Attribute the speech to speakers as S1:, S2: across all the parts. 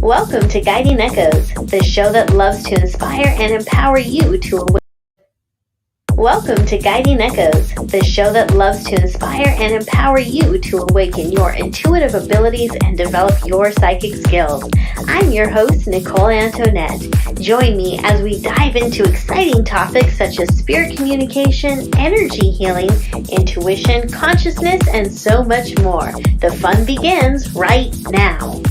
S1: Welcome to Guiding Echoes, the show that loves to inspire and empower you to awaken. Welcome to Guiding Echoes, the show that loves to inspire and empower you to awaken your intuitive abilities and develop your psychic skills. I'm your host, Nicole Antoinette. Join me as we dive into exciting topics such as spirit communication, energy healing, intuition, consciousness, and so much more. The fun begins right now.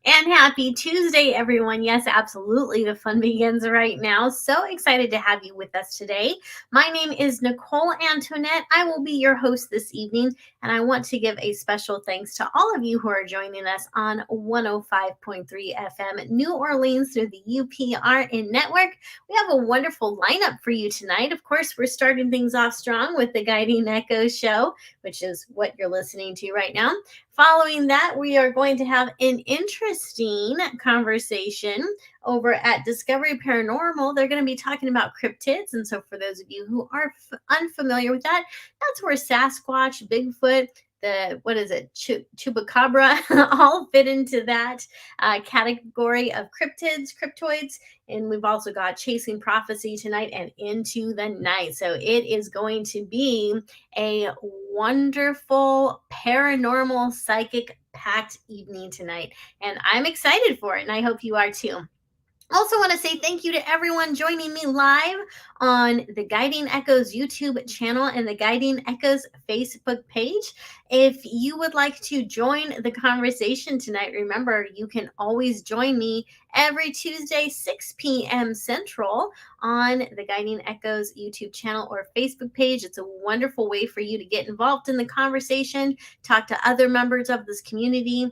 S1: And happy Tuesday, everyone. Yes, absolutely. The fun begins right now. So excited to have you with us today. My name is Nicole Antoinette. I will be your host this evening, and I want to give a special thanks to all of you who are joining us on 105.3 FM New Orleans through the UPRN network. We have a wonderful lineup for you tonight. Of course, we're starting things off strong with the Guiding Echoes show, which is what you're listening to right now. Following that, we are going to have an interesting conversation over at Discovery Paranormal. They're going to be talking about cryptids. And so for those of you who are unfamiliar with that, that's where Sasquatch, Bigfoot, Chupacabra, all fit into that category of cryptids, cryptoids. And we've also got Chasing Prophecy tonight and Into the Night. So it is going to be a wonderful paranormal psychic packed evening tonight. And I'm excited for it. And I hope you are too. Also want to say thank you to everyone joining me live on the Guiding Echoes YouTube channel and the Guiding Echoes Facebook page. If you would like to join the conversation tonight, remember you can always join me every Tuesday, 6 p.m. Central on the Guiding Echoes YouTube channel or Facebook page. It's a wonderful way for you to get involved in the conversation, talk to other members of this community.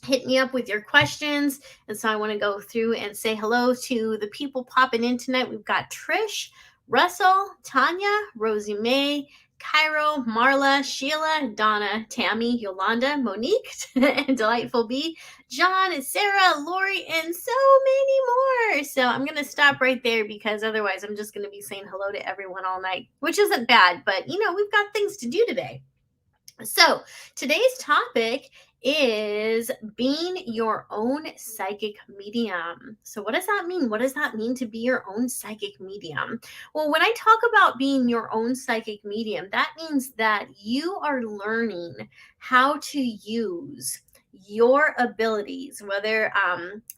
S1: Hit me up with your questions. And so I want to go through and say hello to the people popping in tonight. We've got Trish, Russell, Tanya, Rosie May, Cairo, Marla, Sheila, Donna, Tammy, Yolanda, Monique, and Delightful B, John, Sarah, Lori, and so many more. So I'm going to stop right there because otherwise I'm just going to be saying hello to everyone all night, which isn't bad, but we've got things to do today. So today's topic is being your own psychic medium. So what does that mean? What does that mean to be your own psychic medium? Well, when I talk about being your own psychic medium, that means that you are learning how to use your abilities, whether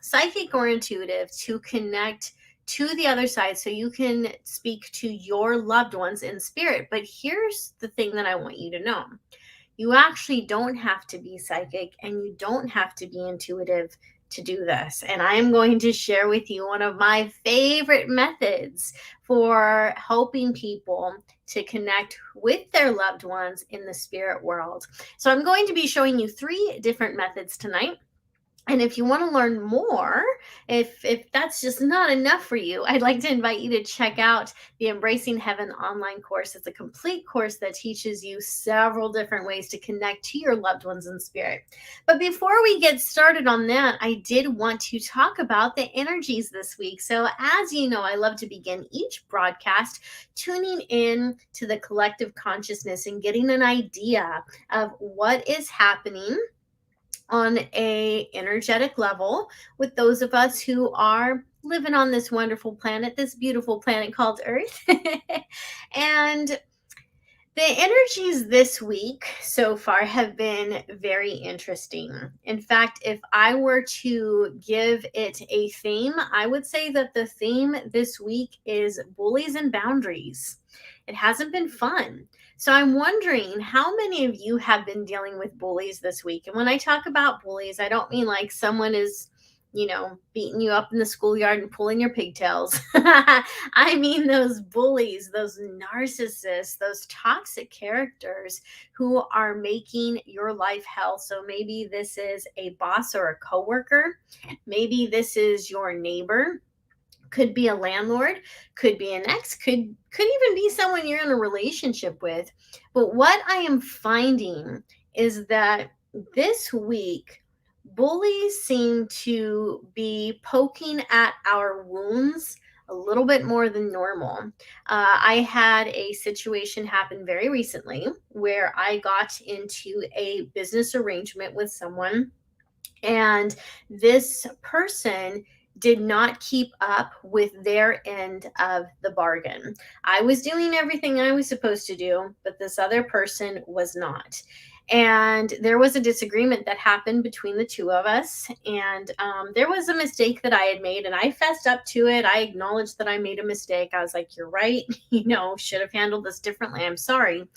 S1: psychic or intuitive, to connect to the other side so you can speak to your loved ones in spirit. But here's the thing that I want you to know. You actually don't have to be psychic and you don't have to be intuitive to do this. And I'm going to share with you one of my favorite methods for helping people to connect with their loved ones in the spirit world. So I'm going to be showing you 3 different methods tonight. And if you want to learn more, if that's just not enough for you, I'd like to invite you to check out the Embracing Heaven online course. It's a complete course that teaches you several different ways to connect to your loved ones in spirit. But before we get started on that, I did want to talk about the energies this week. So as you know, I love to begin each broadcast tuning in to the collective consciousness and getting an idea of what is happening on a energetic level with those of us who are living on this wonderful planet, this beautiful planet called Earth. And the energies this week so far have been very interesting. In fact, if I were to give it a theme, I would say that the theme this week is bullies and boundaries. It hasn't been fun. So I'm wondering how many of you have been dealing with bullies this week? And when I talk about bullies, I don't mean like someone is, beating you up in the schoolyard and pulling your pigtails. I mean those bullies, those narcissists, those toxic characters who are making your life hell. So maybe this is a boss or a coworker. Maybe this is your neighbor. Could be a landlord, could be an ex, could even be someone you're in a relationship with. But what I am finding is that this week, bullies seem to be poking at our wounds a little bit more than normal. I had a situation happen very recently where I got into a business arrangement with someone. And this person did not keep up with their end of the bargain. I was doing everything I was supposed to do, but this other person was not. And there was a disagreement that happened between the two of us. And there was a mistake that I had made, and I fessed up to it. I acknowledged that I made a mistake. I was like, "You're right. Should have handled this differently. I'm sorry."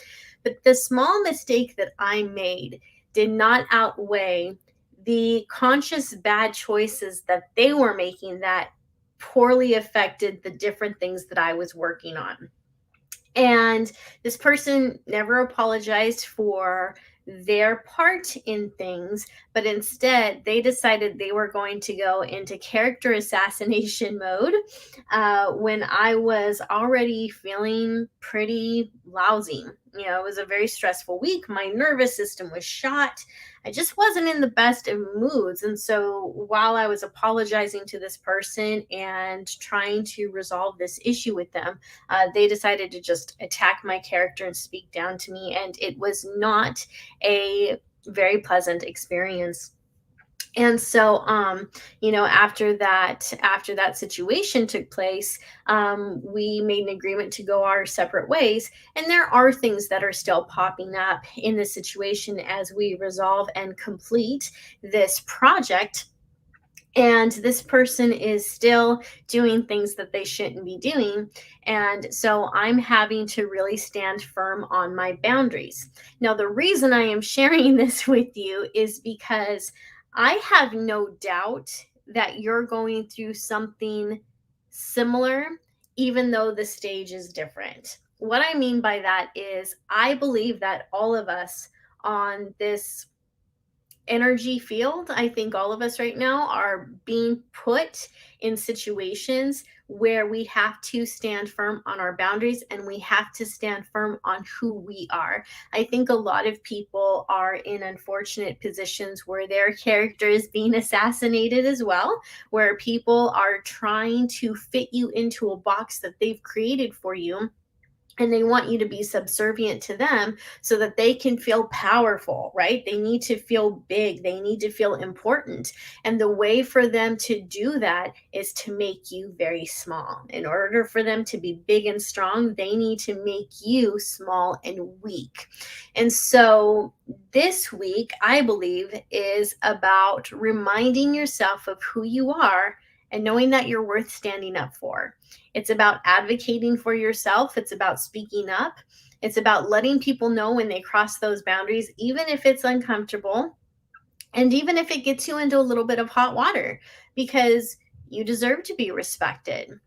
S1: But the small mistake that I made did not outweigh the conscious bad choices that they were making that poorly affected the different things that I was working on. And this person never apologized for their part in things, but instead they decided they were going to go into character assassination mode when I was already feeling pretty lousy. It was a very stressful week. My nervous system was shot. I just wasn't in the best of moods. And so while I was apologizing to this person and trying to resolve this issue with them, they decided to just attack my character and speak down to me. And it was not a very pleasant experience. And so after that situation took place, we made an agreement to go our separate ways. And there are things that are still popping up in the situation as we resolve and complete this project. And this person is still doing things that they shouldn't be doing. And so I'm having to really stand firm on my boundaries. Now, the reason I am sharing this with you is because I have no doubt that you're going through something similar, even though the stage is different. What I mean by that is, I believe that all of us on this energy field, I think all of us right now are being put in situations where we have to stand firm on our boundaries, and we have to stand firm on who we are. I think a lot of people are in unfortunate positions where their character is being assassinated as well, where people are trying to fit you into a box that they've created for you, and they want you to be subservient to them so that they can feel powerful, right? They need to feel big, they need to feel important. And the way for them to do that is to make you very small. In order for them to be big and strong, they need to make you small and weak. And so this week, I believe, is about reminding yourself of who you are and knowing that you're worth standing up for. It's about advocating for yourself. It's about speaking up. It's about letting people know when they cross those boundaries, even if it's uncomfortable, and even if it gets you into a little bit of hot water, because you deserve to be respected.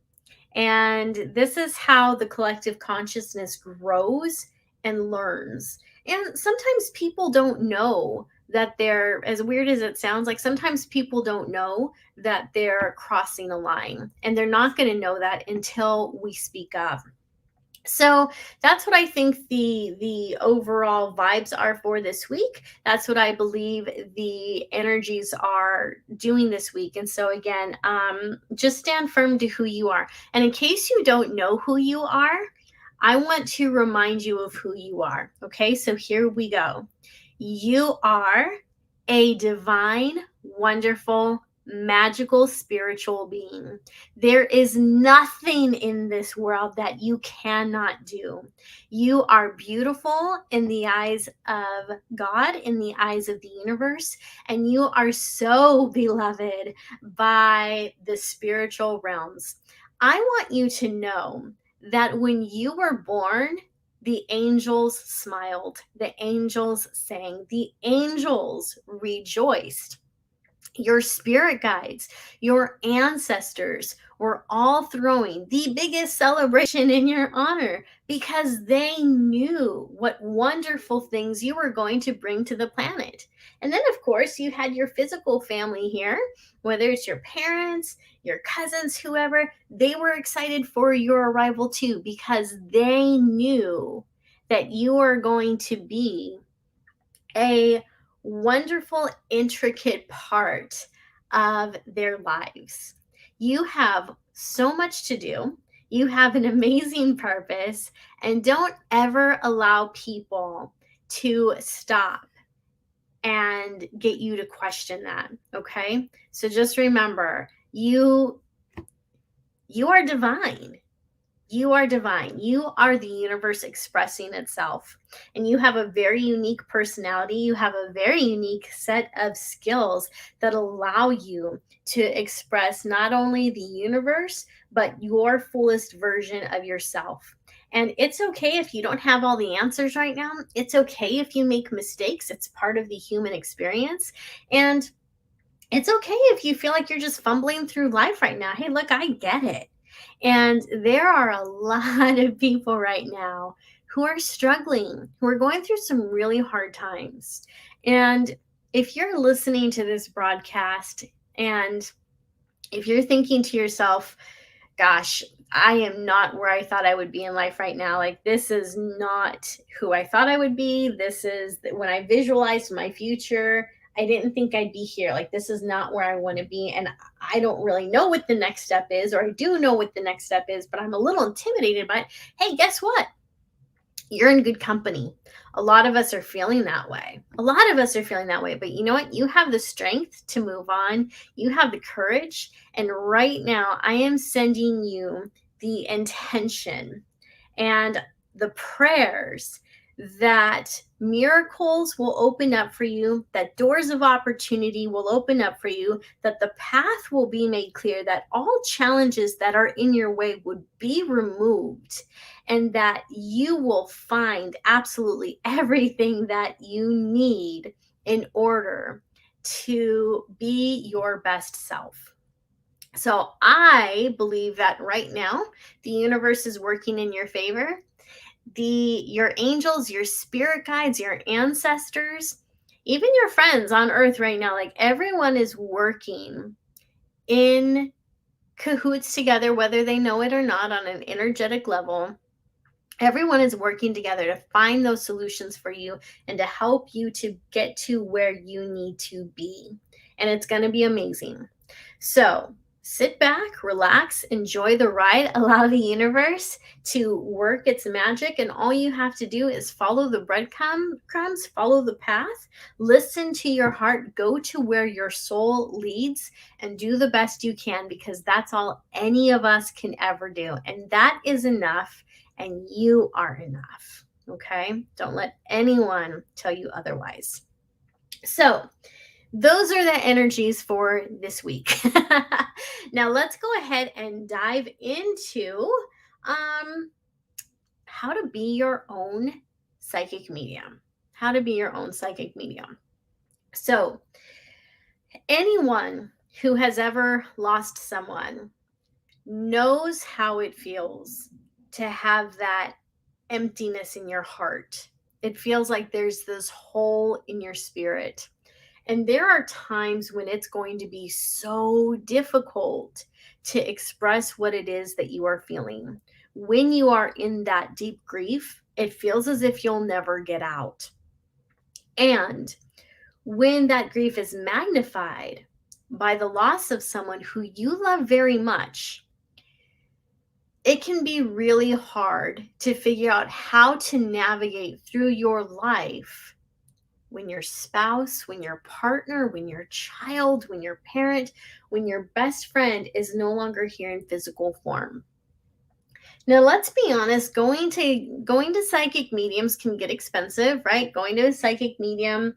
S1: And this is how the collective consciousness grows and learns. And sometimes people don't know that they're, as weird as it sounds, like sometimes people don't know that they're crossing a line, and they're not going to know that until we speak up. So that's what I think the overall vibes are for this week. That's what I believe the energies are doing this week. And so again, just stand firm to who you are. And in case you don't know who you are, I want to remind you of who you are. Okay, so here we go. You are a divine, wonderful, magical spiritual being. There is nothing in this world that you cannot do. You are beautiful in the eyes of God, in the eyes of the universe, and you are so beloved by the spiritual realms. I want you to know that when you were born, the angels smiled, the angels sang, the angels rejoiced. Your spirit guides, your ancestors were all throwing the biggest celebration in your honor because they knew what wonderful things you were going to bring to the planet. And then, of course, you had your physical family here, whether it's your parents, your cousins, whoever, they were excited for your arrival too because they knew that you are going to be a wonderful, intricate part of their lives. You have so much to do. You have an amazing purpose, and don't ever allow people to stop and get you to question that. Okay. So just remember, you are divine. You are divine. You are the universe expressing itself. And you have a very unique personality. You have a very unique set of skills that allow you to express not only the universe, but your fullest version of yourself. And it's okay if you don't have all the answers right now. It's okay if you make mistakes. It's part of the human experience. And it's okay if you feel like you're just fumbling through life right now. Hey, look, I get it. And there are a lot of people right now who are struggling, who are going through some really hard times. And if you're listening to this broadcast and if you're thinking to yourself, gosh, I am not where I thought I would be in life right now. Like, this is not who I thought I would be. This is when I visualized my future, I didn't think I'd be here. Like, this is not where I want to be. And I don't really know what the next step is, or I do know what the next step is, but I'm a little intimidated by it. Hey, guess what? You're in good company. A lot of us are feeling that way. A lot of us are feeling that way. But you know what? You have the strength to move on. You have the courage. And right now, I am sending you the intention and the prayers that miracles will open up for you, that doors of opportunity will open up for you, that the path will be made clear, that all challenges that are in your way would be removed, and that you will find absolutely everything that you need in order to be your best self. So I believe that right now the universe is working in your favor. Your angels, your spirit guides, your ancestors, even your friends on earth right now, like everyone is working in cahoots together, whether they know it or not, on an energetic level. Everyone is working together to find those solutions for you and to help you to get to where you need to be. And it's going to be amazing. So sit back, relax, enjoy the ride, allow the universe to work its magic. And all you have to do is follow the breadcrumbs, follow the path, listen to your heart, go to where your soul leads, and do the best you can, because that's all any of us can ever do. And that is enough. And you are enough. Okay? Don't let anyone tell you otherwise. So, those are the energies for this week. Now, let's go ahead and dive into how to be your own psychic medium. How to be your own psychic medium. So, anyone who has ever lost someone knows how it feels to have that emptiness in your heart. It feels like there's this hole in your spirit. And there are times when it's going to be so difficult to express what it is that you are feeling. When you are in that deep grief, it feels as if you'll never get out. And when that grief is magnified by the loss of someone who you love very much, it can be really hard to figure out how to navigate through your life when your spouse, when your partner, when your child, when your parent, when your best friend is no longer here in physical form. Now, let's be honest, going to psychic mediums can get expensive, right? Going to a psychic medium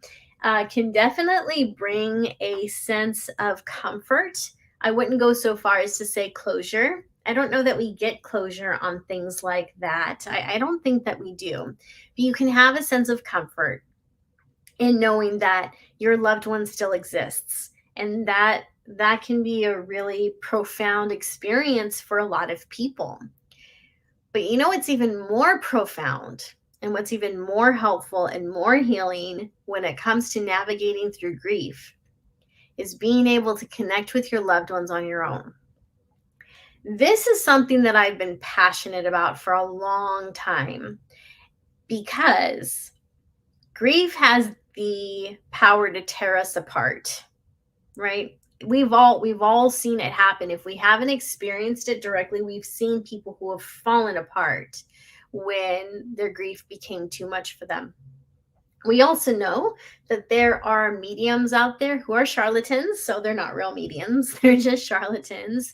S1: can definitely bring a sense of comfort. I wouldn't go so far as to say closure. I don't know that we get closure on things like that. I don't think that we do. But you can have a sense of comfort in knowing that your loved one still exists. And that can be a really profound experience for a lot of people. But you know what's even more profound and what's even more helpful and more healing when it comes to navigating through grief is being able to connect with your loved ones on your own. This is something that I've been passionate about for a long time, because grief has the power to tear us apart, right? We've all seen it happen. If we haven't experienced it directly, we've seen people who have fallen apart when their grief became too much for them. We also know that there are mediums out there who are charlatans, so they're not real mediums, they're just charlatans.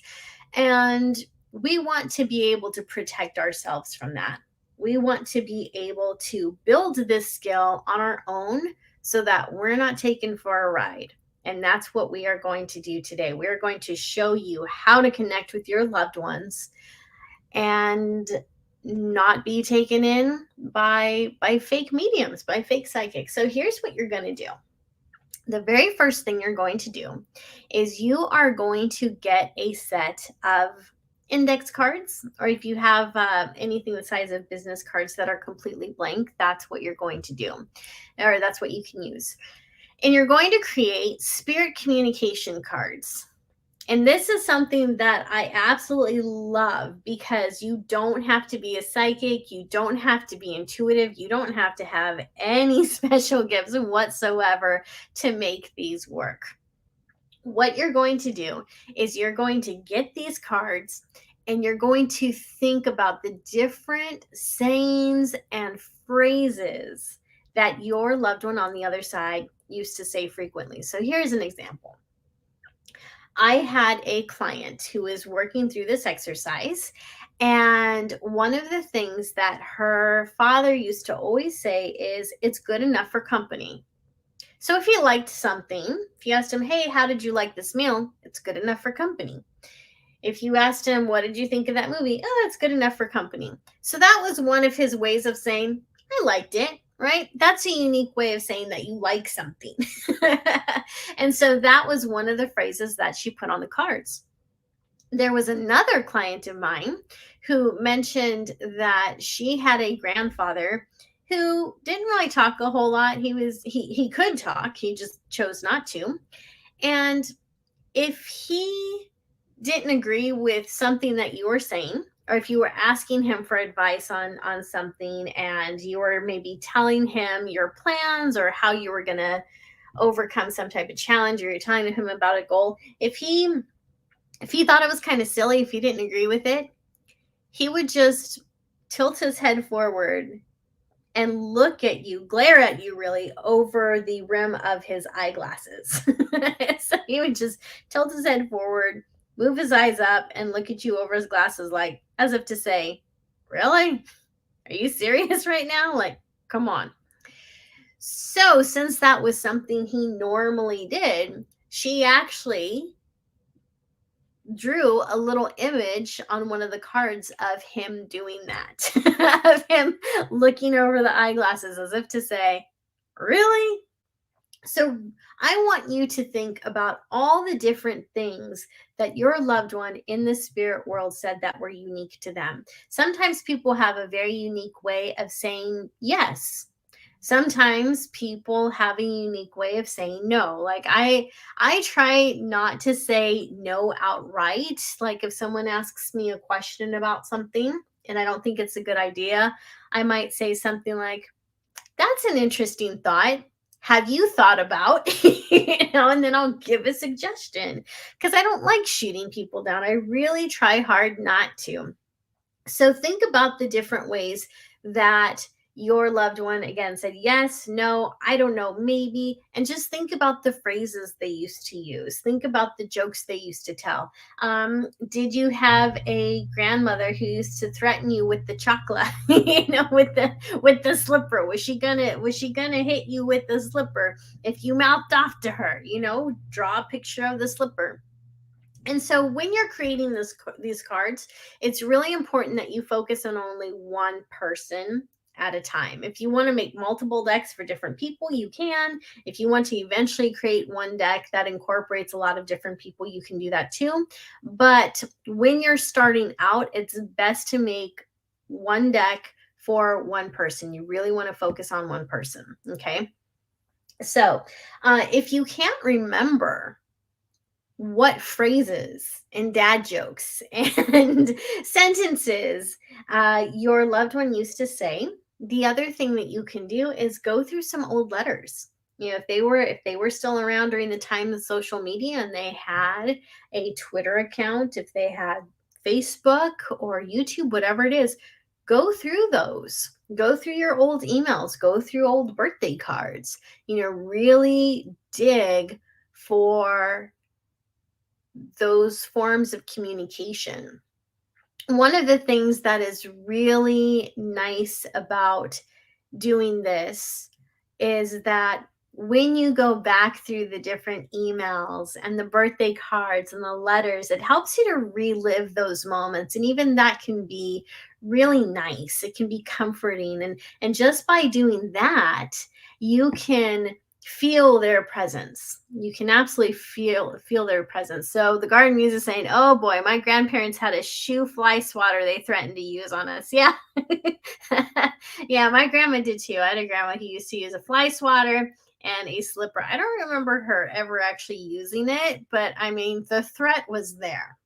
S1: And we want to be able to protect ourselves from that. We want to be able to build this skill on our own so that we're not taken for a ride. And that's what we are going to do today. We're going to show you how to connect with your loved ones and not be taken in by fake mediums, by fake psychics. So here's what you're going to do. The very first thing you're going to do is you are going to get a set of index cards, or if you have anything the size of business cards that are completely blank, that's what you're going to do, or that's what you can use. And you're going to create spirit communication cards. And this is something that I absolutely love because you don't have to be a psychic, you don't have to be intuitive, you don't have to have any special gifts whatsoever to make these work. What you're going to do is you're going to get these cards and you're going to think about the different sayings and phrases that your loved one on the other side used to say frequently. So here's an example. I had a client who was working through this exercise, and one of the things that her father used to always say is, "It's good enough for company." So if he liked something, if you asked him, "Hey, how did you like this meal?" It's good enough for company. If you asked him, "What did you think of that movie?" "Oh, it's good enough for company." So that was one of his ways of saying, "I liked it," right? That's a unique way of saying that you like something. And so that was one of the phrases that she put on the cards. There was another client of mine who mentioned that she had a grandfather who didn't really talk a whole lot. He could talk, he just chose not to. And if he didn't agree with something that you were saying, or if you were asking him for advice on something and you were maybe telling him your plans or how you were going to overcome some type of challenge, or you're telling him about a goal, if he thought it was kind of silly, if he didn't agree with it, he would just tilt his head forward and look at you, glare at you really over the rim of his eyeglasses. So he would just tilt his head forward, move his eyes up, and look at you over his glasses, like as if to say, "Really? Are you serious right now? Like, come on." So, since that was something he normally did, she actually drew a little image on one of the cards of him doing that, of him looking over the eyeglasses as if to say, "Really?" So I want you to think about all the different things that your loved one in the spirit world said that were unique to them. Sometimes people have a very unique way of saying yes. Sometimes people have a unique way of saying no. Like I try not to say no outright. Like if someone asks me a question about something and I don't think it's a good idea, I might say something like, "That's an interesting thought. Have you thought about?" And then I'll give a suggestion because I don't like shooting people down. I really try hard not to. So think about the different ways that your loved one again said yes, no, I don't know, maybe, and just think about the phrases they used to use. Think about the jokes they used to tell. Did you have a grandmother who used to threaten you with the chocolate, with the slipper? Was she gonna hit you with the slipper if you mouthed off to her? Draw a picture of the slipper. And so when you're creating these cards, it's really important that you focus on only one person at a time. If you want to make multiple decks for different people, you can. If you want to eventually create one deck that incorporates a lot of different people, you can do that too. But when you're starting out, it's best to make one deck for one person. You really want to focus on one person. Okay. So if you can't remember what phrases and dad jokes and sentences your loved one used to say, the other thing that you can do is go through some old letters. If they were still around during the time of social media and they had a Twitter account, if they had Facebook or YouTube, whatever it is, go through those go through your old emails, go through old birthday cards, really dig for those forms of communication. One of the things that is really nice about doing this is that when you go back through the different emails and the birthday cards and the letters, it helps you to relive those moments. And even that can be really nice. It can be comforting. And just by doing that, you can feel their presence. You can absolutely feel their presence. So the garden muse is saying, oh boy, my grandparents had a shoe fly swatter they threatened to use on us. Yeah. Yeah, my grandma did too. I had a grandma who used to use a fly swatter and a slipper. I don't remember her ever actually using it, but I mean, the threat was there.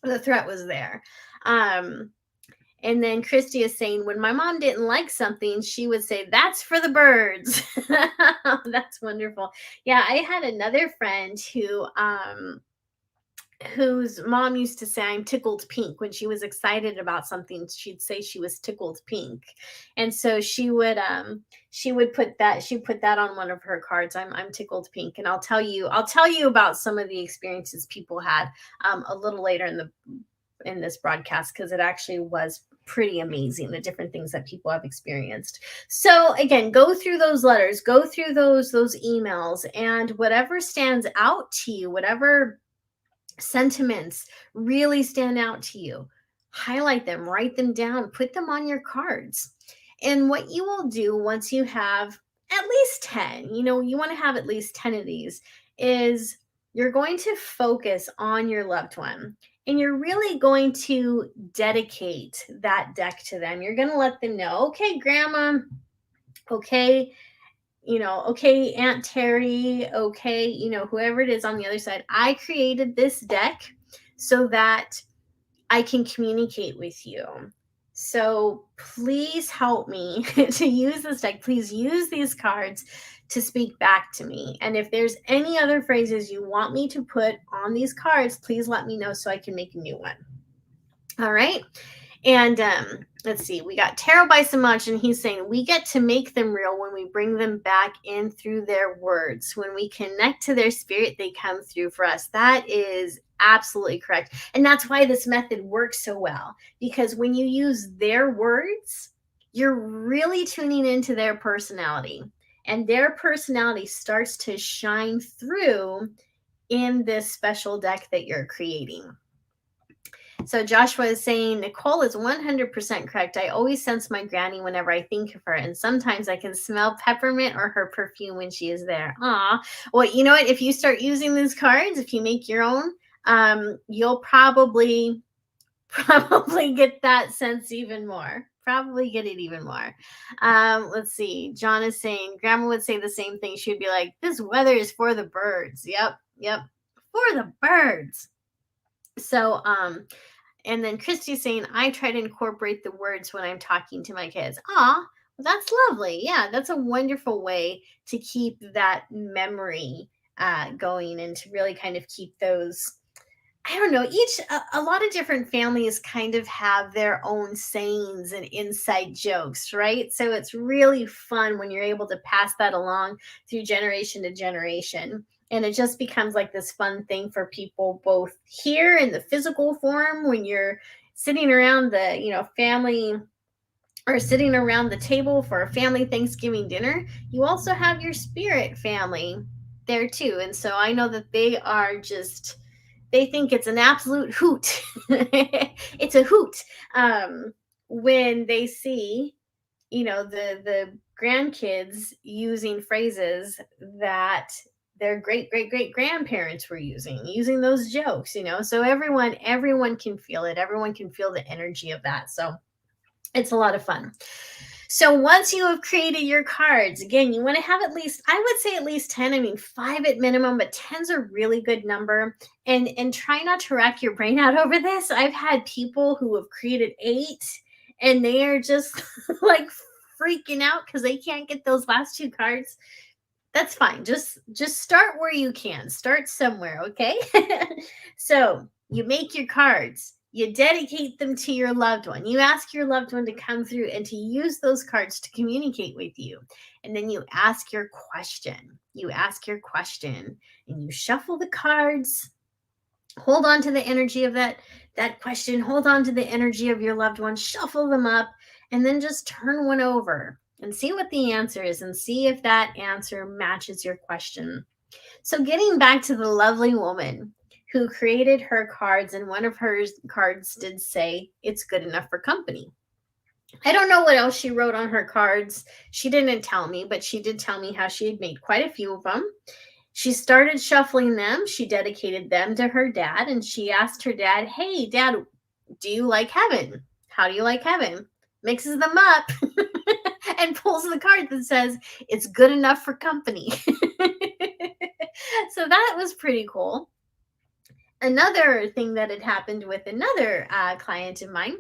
S1: The threat was there. And then Christy is saying, when my mom didn't like something, she would say, that's for the birds. That's wonderful. Yeah, I had another friend whose mom used to say, I'm tickled pink. When she was excited about something, she'd say she was tickled pink. And so she put that on one of her cards. I'm tickled pink. And I'll tell you about some of the experiences people had a little later in this broadcast, because it actually was pretty amazing, the different things that people have experienced. So again, go through those letters, go through those emails, and whatever stands out to you, whatever sentiments really stand out to you, highlight them, write them down, put them on your cards. And what you will do once you have at least 10, you want to have at least 10 of these, is you're going to focus on your loved one. And you're really going to dedicate that deck to them. You're going to let them know, okay, grandma, okay, okay, Aunt Terry, okay, whoever it is on the other side, I created this deck so that I can communicate with you. So please help me to use this deck. Please use these cards to speak back to me. And if there's any other phrases you want me to put on these cards, please let me know so I can make a new one. All right. And let's see, we got Tarot by Samaj, and he's saying, we get to make them real when we bring them back in through their words. When we connect to their spirit, they come through for us. That is absolutely correct. And that's why this method works so well, because when you use their words, you're really tuning into their personality, and their personality starts to shine through in this special deck that you're creating. So Joshua is saying, Nicole is 100% correct. I always sense my granny whenever I think of her, and sometimes I can smell peppermint or her perfume when she is there. Aw. Well, you know what? If you start using these cards, if you make your own, you'll probably get that sense even more. Probably get it even more. Let's see. John is saying, grandma would say the same thing. She'd be like, this weather is for the birds. Yep. For the birds. So, and then Christy's saying, I try to incorporate the words when I'm talking to my kids. Well, that's lovely. Yeah, that's a wonderful way to keep that memory going, and to really kind of keep those, I don't know, a lot of different families kind of have their own sayings and inside jokes, right? So it's really fun when you're able to pass that along through generation to generation. And it just becomes like this fun thing for people, both here in the physical form, when you're sitting around the, family, or sitting around the table for a family Thanksgiving dinner. You also have your spirit family there too. And so I know that they think it's an absolute hoot. It's a hoot when they see, the grandkids using phrases that their great grandparents were using those jokes. So everyone can feel it. Everyone can feel the energy of that. So it's a lot of fun. So once you have created your cards, again, you want to have at least, I would say at least 10. I mean, 5 at minimum, but 10's a really good number. And try not to rack your brain out over this. I've had people who have created 8, and they are just like freaking out because they can't get those last 2 cards. That's fine. Just start where you can. Start somewhere, okay? So you make your cards. You dedicate them to your loved one. You ask your loved one to come through and to use those cards to communicate with you. And then you ask your question. You ask your question and you shuffle the cards. Hold on to the energy of that question. Hold on to the energy of your loved one. Shuffle them up and then just turn one over and see what the answer is and see if that answer matches your question. So, getting back to the lovely woman who created her cards, and one of her cards did say, "It's good enough for company." I don't know what else she wrote on her cards. She didn't tell me, but she did tell me how she had made quite a few of them. She started shuffling them. She dedicated them to her dad, and she asked her dad, "Hey, Dad, do you like heaven? How do you like heaven?" Mixes them up and pulls the card that says, "It's good enough for company." So that was pretty cool. Another thing that had happened with another client of mine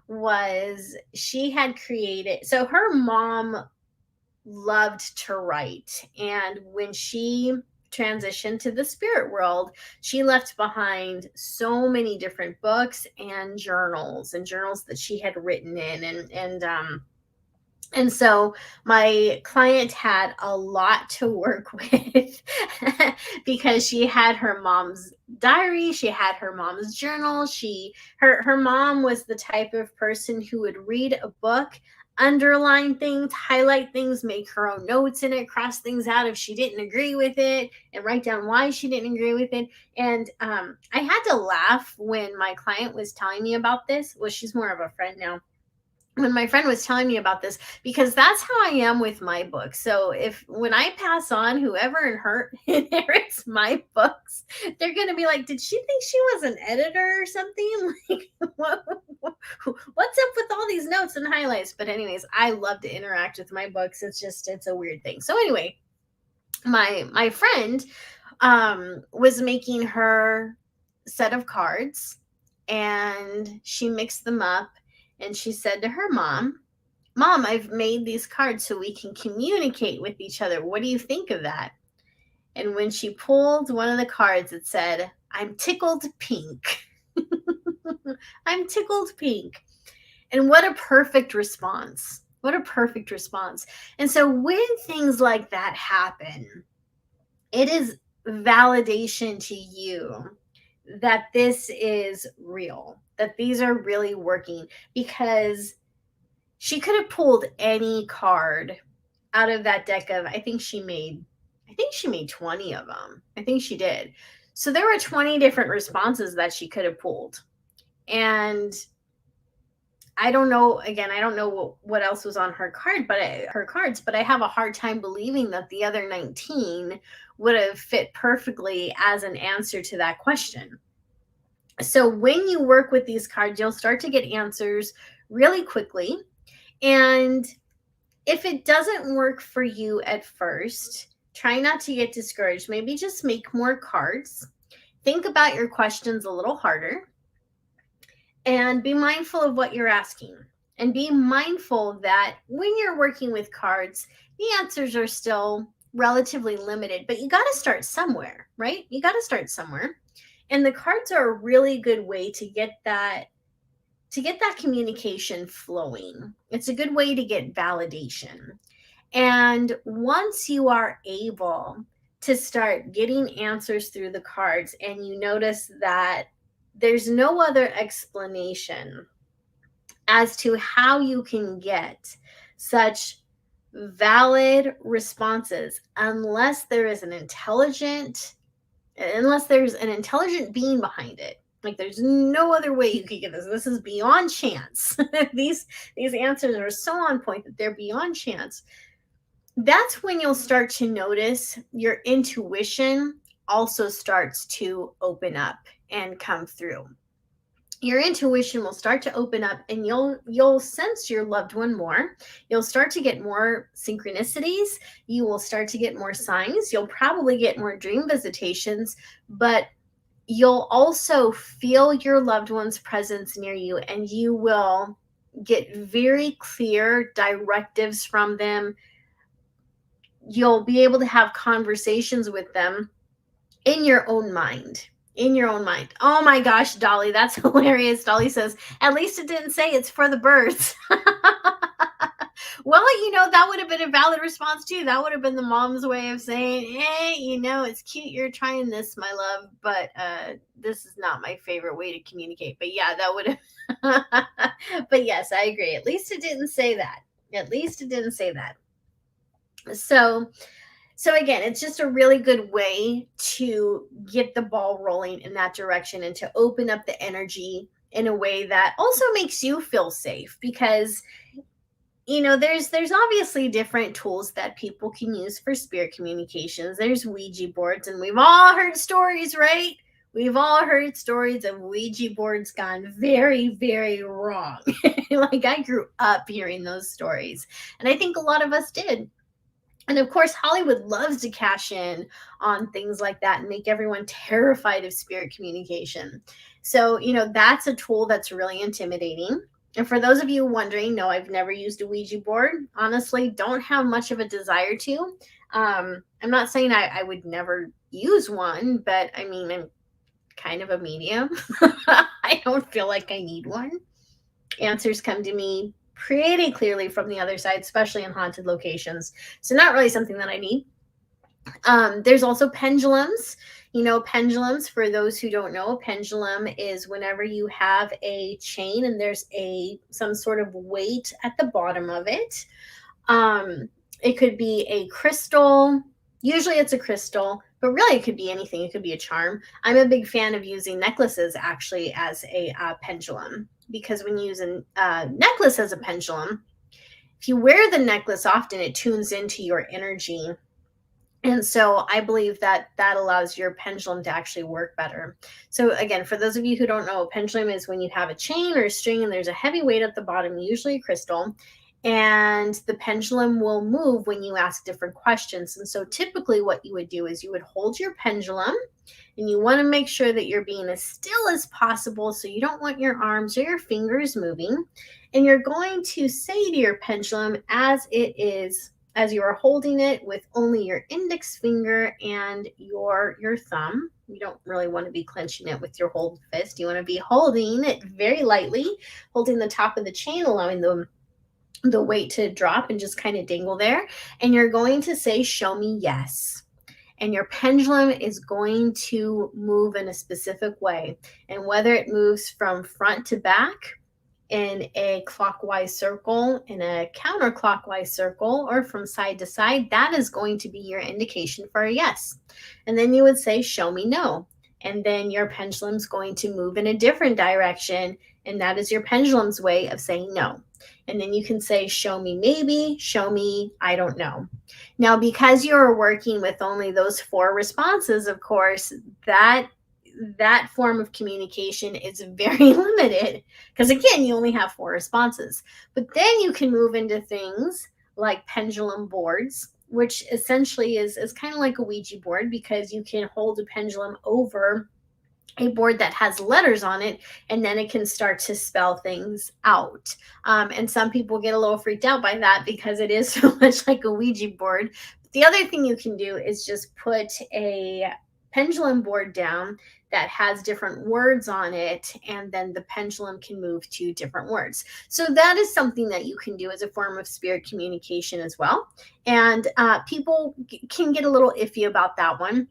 S1: was she had created, so her mom loved to write. And when she transitioned to the spirit world, she left behind so many different books and journals that she had written in. And so my client had a lot to work with because she had her mom's diary, she had her mom's journal. Her mom was the type of person who would read a book, underline things, highlight things, make her own notes in it, cross things out if she didn't agree with it, and write down why she didn't agree with it. And I had to laugh when my client was telling me about this. Well, she's more of a friend now. When my friend was telling me about this, because that's how I am with my books. So if when I pass on, whoever inherits my books, they're going to be like, "Did she think she was an editor or something?" Like, what's up with all these notes and highlights? But anyways, I love to interact with my books. It's a weird thing. So anyway, my friend was making her set of cards, and she mixed them up, and she said to her mom, "Mom, I've made these cards so we can communicate with each other. What do you think of that?" And when she pulled one of the cards, it said, "I'm tickled pink." I'm tickled pink. And what a perfect response. What a perfect response. And so when things like that happen, it is validation to you that this is real, that these are really working, because she could have pulled any card out of that deck of, I think she made 20 of them. I think she did. So there were 20 different responses that she could have pulled. And I don't know, again, I don't know what else was on her card, her cards, but I have a hard time believing that the other 19 would have fit perfectly as an answer to that question. So when you work with these cards, you'll start to get answers really quickly. And if it doesn't work for you at first, try not to get discouraged. Maybe just make more cards. Think about your questions a little harder, and be mindful of what you're asking. And be mindful that when you're working with cards, the answers are still relatively limited, but you got to start somewhere, right? You got to start somewhere. And the cards are a really good way to get that communication flowing. It's a good way to get validation. And once you are able to start getting answers through the cards, and you notice that there's no other explanation as to how you can get such valid responses unless there's an intelligent being behind it. Like, there's no other way you could get this. This is beyond chance. these answers are so on point that they're beyond chance. That's when you'll start to notice your intuition also starts to open up and come through. Your intuition will start to open up, and you'll sense your loved one more. You'll start to get more synchronicities. You will start to get more signs. You'll probably get more dream visitations, but you'll also feel your loved one's presence near you, and you will get very clear directives from them. You'll be able to have conversations with them in your own mind. In your own mind. Oh my gosh, Dolly, that's hilarious. Dolly says, at least it didn't say it's for the birds. Well, that would have been a valid response too. That would have been the mom's way of saying, hey, it's cute you're trying this, my love, but this is not my favorite way to communicate. But yeah, that would have. But yes, I agree. At least it didn't say that. At least it didn't say that. So again, it's just a really good way to get the ball rolling in that direction and to open up the energy in a way that also makes you feel safe, because there's obviously different tools that people can use for spirit communications. There's Ouija boards, and we've all heard stories, right? We've all heard stories of Ouija boards gone very, very wrong. Like, I grew up hearing those stories, and I think a lot of us did. And of course, Hollywood loves to cash in on things like that and make everyone terrified of spirit communication. So, that's a tool that's really intimidating. And for those of you wondering, no, I've never used a Ouija board. Honestly, don't have much of a desire to. I'm not saying I would never use one, but I mean, I'm kind of a medium. I don't feel like I need one. Answers come to me pretty clearly from the other side, especially in haunted locations. So not really something that I need. There's also pendulums. Pendulums, for those who don't know, a pendulum is whenever you have a chain and there's some sort of weight at the bottom of it. It could be a crystal. Usually it's a crystal, but really it could be anything. It could be a charm. I'm a big fan of using necklaces actually as a pendulum, because when you use a necklace as a pendulum, if you wear the necklace often, it tunes into your energy. And so I believe that allows your pendulum to actually work better. So again, for those of you who don't know, a pendulum is when you have a chain or a string and there's a heavy weight at the bottom, usually a crystal, and the pendulum will move when you ask different questions. And so typically what you would do is you would hold your pendulum, and you want to make sure that you're being as still as possible, so you don't want your arms or your fingers moving. And you're going to say to your pendulum, as you are holding it with only your index finger and your thumb. You don't really want to be clenching it with your whole fist. You want to be holding it very lightly, holding the top of the chain, allowing the weight to drop and just kind of dangle there. And you're going to say, show me yes. And your pendulum is going to move in a specific way. And whether it moves from front to back in a clockwise circle, in a counterclockwise circle, or from side to side, that is going to be your indication for a yes. And then you would say, show me no. And then your pendulum's going to move in a different direction, and that is your pendulum's way of saying no. And then you can say, show me maybe, show me I don't know. Now, because you're working with only those 4 responses, of course, that form of communication is very limited, because again, you only have 4 responses. But then you can move into things like pendulum boards, which essentially is kind of like a Ouija board, because you can hold a pendulum over a board that has letters on it, and then it can start to spell things out. And some people get a little freaked out by that because it is so much like a Ouija board. But the other thing you can do is just put a pendulum board down that has different words on it, and then the pendulum can move to different words. So that is something that you can do as a form of spirit communication as well. And people can get a little iffy about that one.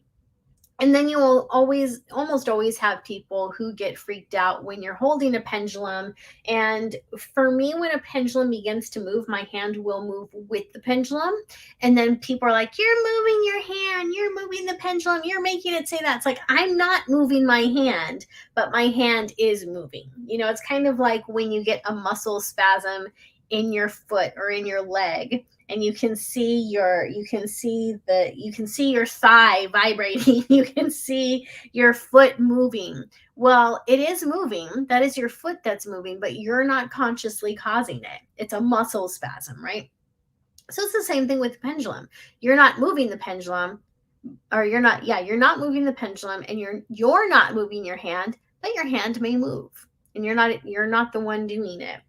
S1: And then you will almost always have people who get freaked out when you're holding a pendulum. And for me, when a pendulum begins to move, my hand will move with the pendulum. And then people are like, you're moving your hand, you're moving the pendulum, you're making it say that. It's like, I'm not moving my hand, but my hand is moving. It's kind of like when you get a muscle spasm in your foot or in your leg, and you can see your thigh vibrating, you can see your foot moving. Well, it is moving. That is your foot that's moving, but you're not consciously causing it. It's a muscle spasm, right? So it's the same thing with the pendulum. You're not moving the pendulum, or you're not moving the pendulum, and you're not moving your hand, but your hand may move, and you're not the one doing it.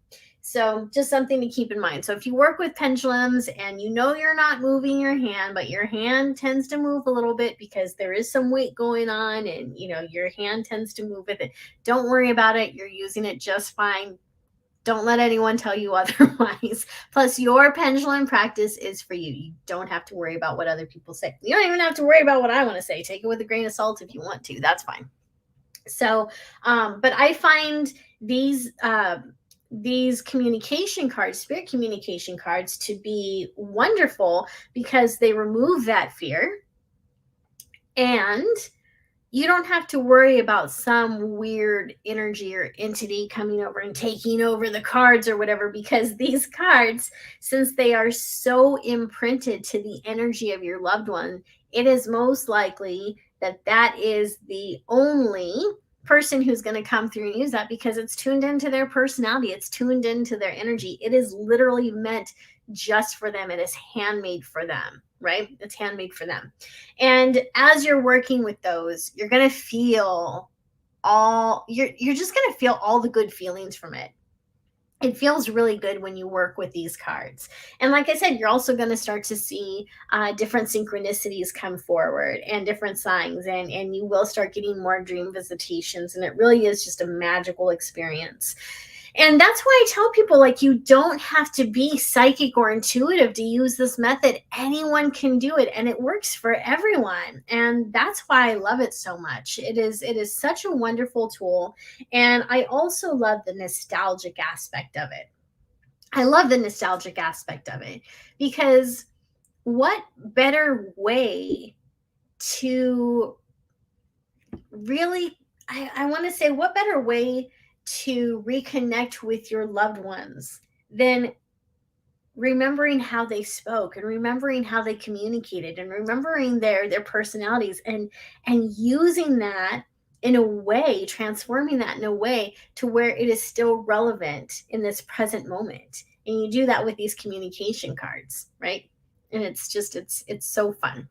S1: So just something to keep in mind. So if you work with pendulums and you know you're not moving your hand, but your hand tends to move a little bit because there is some weight going on, and your hand tends to move with it, don't worry about it. You're using it just fine. Don't let anyone tell you otherwise. Plus, your pendulum practice is for you. You don't have to worry about what other people say. You don't even have to worry about what I want to say. Take it with a grain of salt if you want to. That's fine. So, but I find these communication cards, spirit communication cards, to be wonderful because they remove that fear, and you don't have to worry about some weird energy or entity coming over and taking over the cards or whatever, because these cards, since they are so imprinted to the energy of your loved one, it is most likely that that is the only person who's going to come through and use that, because it's tuned into their personality, it's tuned into their energy. It is literally meant just for them. It is handmade for them, right? It's handmade for them. And as you're working with those, you're going to feel you're just going to feel all the good feelings from it. It feels really good when you work with these cards. And like I said, you're also going to start to see different synchronicities come forward and different signs, and you will start getting more dream visitations. And it really is just a magical experience. And that's why I tell people, like, you don't have to be psychic or intuitive to use this method. Anyone can do it, and it works for everyone. And that's why I love it so much. It is such a wonderful tool. And I also love the nostalgic aspect of it. I love the nostalgic aspect of it because what better way to really, I want to say, what better way to reconnect with your loved ones than remembering how they spoke and remembering how they communicated and remembering their personalities, and using that in a way, transforming that in a way to where it is still relevant in this present moment. And you do that with these communication cards, right? And it's just it's so fun.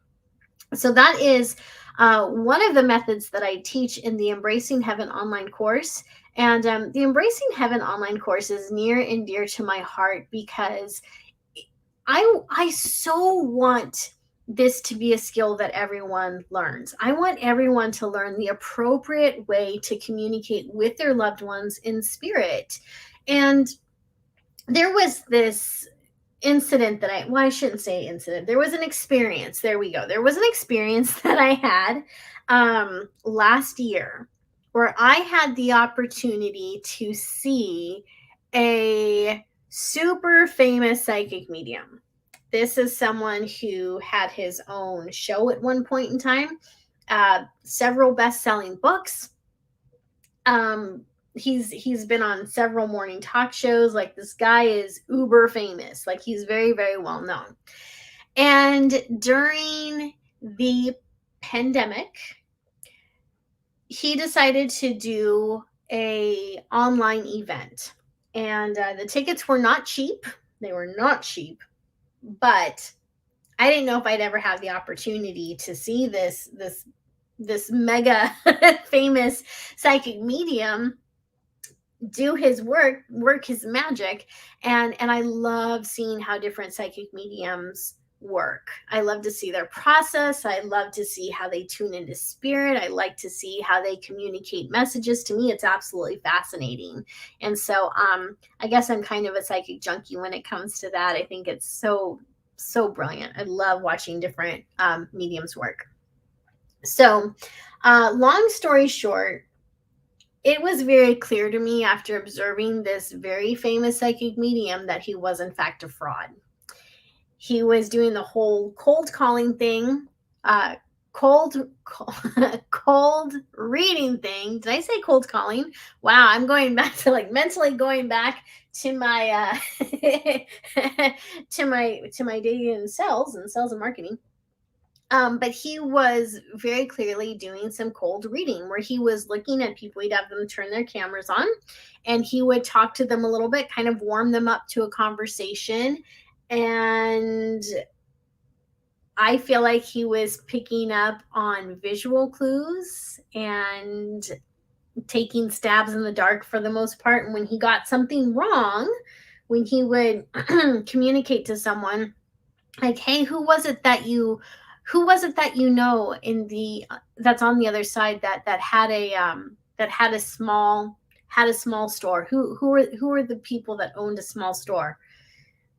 S1: So that is one of the methods that I teach in the Embracing Heaven online course. And the Embracing Heaven online course is near and dear to my heart because I so want this to be a skill that everyone learns. I want everyone to learn the appropriate way to communicate with their loved ones in spirit. And there was this incident that I shouldn't say incident. There was an experience. There we go. There was an experience that I had last year where I had the opportunity to see a super famous psychic medium. This is someone who had his own show at one point in time, several best-selling books. He's been on several morning talk shows. Like, this guy is uber famous. Like, he's very, very well known. And during the pandemic, he decided to do a online event, and the tickets were not cheap. They were not cheap, but I didn't know if I'd ever have the opportunity to see this mega famous psychic medium do his work his magic. And I love seeing how different psychic mediums work. I love to see their process. I love to see how they tune into spirit. I like to see how they communicate messages. To me, it's absolutely fascinating. And so I guess I'm kind of a psychic junkie when it comes to that. I think it's so brilliant. I love watching different mediums work. So long story short, it was very clear to me after observing this very famous psychic medium that he was in fact a fraud. He was doing the whole cold calling thing, cold reading thing. Did I say cold calling? Wow, I'm going back to, like, mentally going back to my to my day in sales and marketing. But he was very clearly doing some cold reading where he was looking at people. He'd have them turn their cameras on and he would talk to them a little bit, kind of warm them up to a conversation. And I feel like he was picking up on visual clues and taking stabs in the dark for the most part. And when he got something wrong, when he would communicate to someone, like, hey, who was it that you know in the that's on the other side that had a that had a small store, who are the people that owned a small store?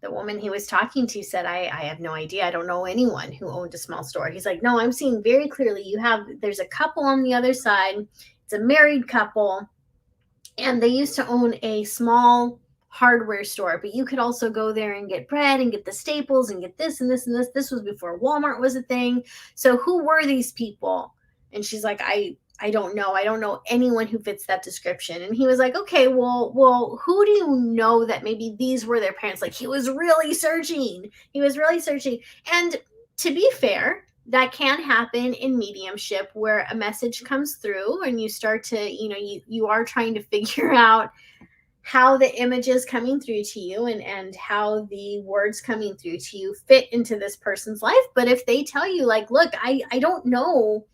S1: The woman he was talking to said, I have no idea. I don't know anyone who owned a small store. He's like, no, I'm seeing very clearly there's a couple on the other side. It's a married couple, and they used to own a small hardware store, but you could also go there and get bread and get the staples and get this and this and this. This was before Walmart was a thing. So who were these people? And she's like, I don't know. I don't know anyone who fits that description. And he was like, okay, well, who do you know that maybe these were their parents? Like, he was really searching. He was really searching. And to be fair, that can happen in mediumship, where a message comes through and you start to, you are trying to figure out how the images coming through to you and how the words coming through to you fit into this person's life. But if they tell you, like, look, I don't know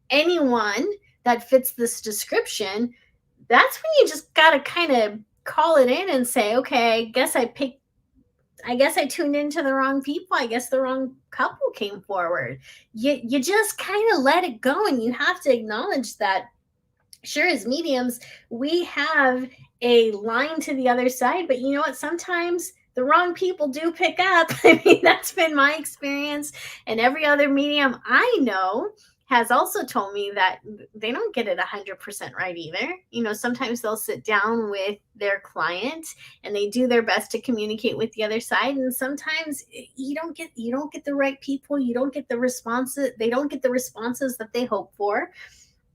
S1: anyone that fits this description, that's when you just got to kind of call it in and say, okay, I guess I tuned into the wrong people. I guess the wrong couple came forward. You just kind of let it go, and you have to acknowledge that, sure, as mediums, we have a line to the other side, but you know what? Sometimes the wrong people do pick up. I mean, that's been my experience. And every other medium I know has also told me that they don't get it 100% right either. Sometimes they'll sit down with their client and they do their best to communicate with the other side, and sometimes you don't get the right people. You don't get the responses. They don't get the responses that they hope for.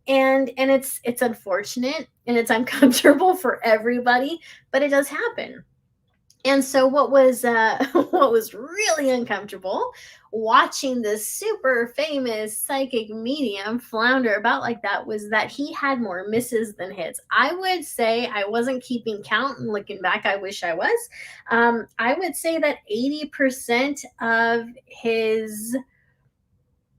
S1: And it's unfortunate and it's uncomfortable for everybody, but it does happen. And so what was what was really uncomfortable, watching this super famous psychic medium flounder about like that, was that he had more misses than hits. I would say, I wasn't keeping count, and looking back, I wish I was. I would say that 80% of his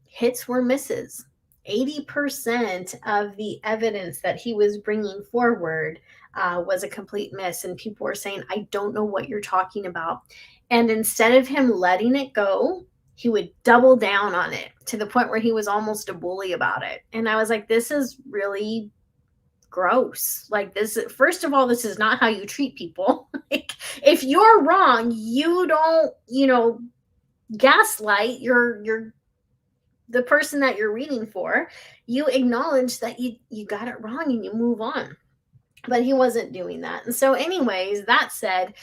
S1: hits were misses. 80% of the evidence that he was bringing forward was a complete miss. And people were saying, I don't know what you're talking about. And instead of him letting it go, he would double down on it to the point where he was almost a bully about it. And I was like, this is really gross. Like, this, first of all, this is not how you treat people. Like, if you're wrong, you don't, gaslight your the person that you're reading for. You acknowledge that you got it wrong and you move on. But he wasn't doing that. And so, anyways, that said,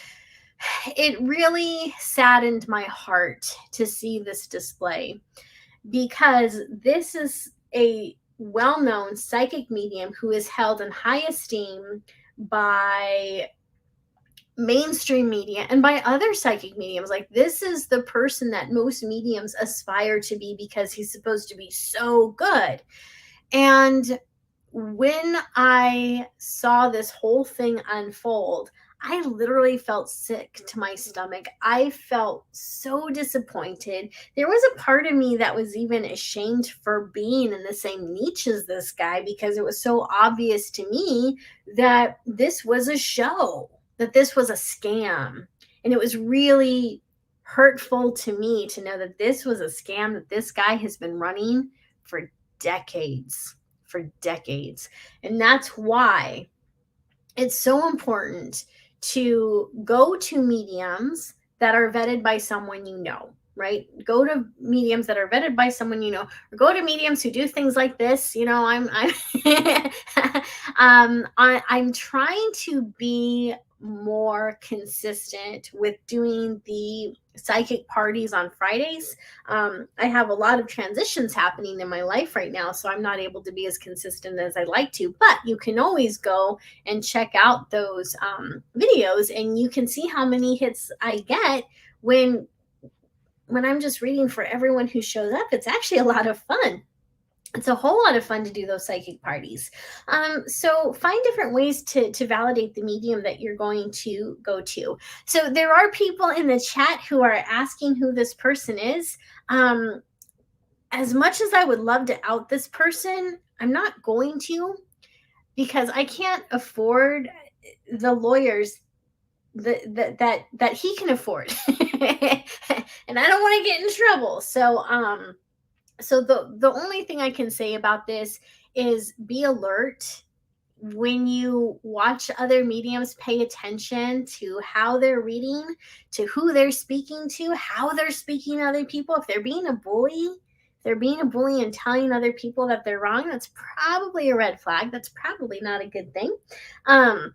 S1: it really saddened my heart to see this display, because this is a well-known psychic medium who is held in high esteem by mainstream media and by other psychic mediums. Like, this is the person that most mediums aspire to be, because he's supposed to be so good. And when I saw this whole thing unfold, I literally felt sick to my stomach. I felt so disappointed. There was a part of me that was even ashamed for being in the same niche as this guy, because it was so obvious to me that this was a show, that this was a scam. And it was really hurtful to me to know that this was a scam that this guy has been running for decades. And that's why it's so important to go to mediums that are vetted by someone you know, right? Go to mediums that are vetted by someone you know, or go to mediums who do things like this. I'm trying to be more consistent with doing the psychic parties on Fridays. I have a lot of transitions happening in my life right now, so I'm not able to be as consistent as I'd like to, but you can always go and check out those videos, and you can see how many hits I get when I'm just reading for everyone who shows up. It's actually a lot of fun. It's a whole lot of fun to do those psychic parties. So find different ways to validate the medium that you're going to go to. So there are people in the chat who are asking who this person is. As much as I would love to out this person, I'm not going to. because I can't afford the lawyers that he can afford. And I don't want to get in trouble. So the only thing I can say about this is be alert when you watch other mediums. Pay attention to how they're reading, to who they're speaking to, how they're speaking to other people. If they're being a bully, they're being a bully and telling other people that they're wrong, that's probably a red flag. That's probably not a good thing. Um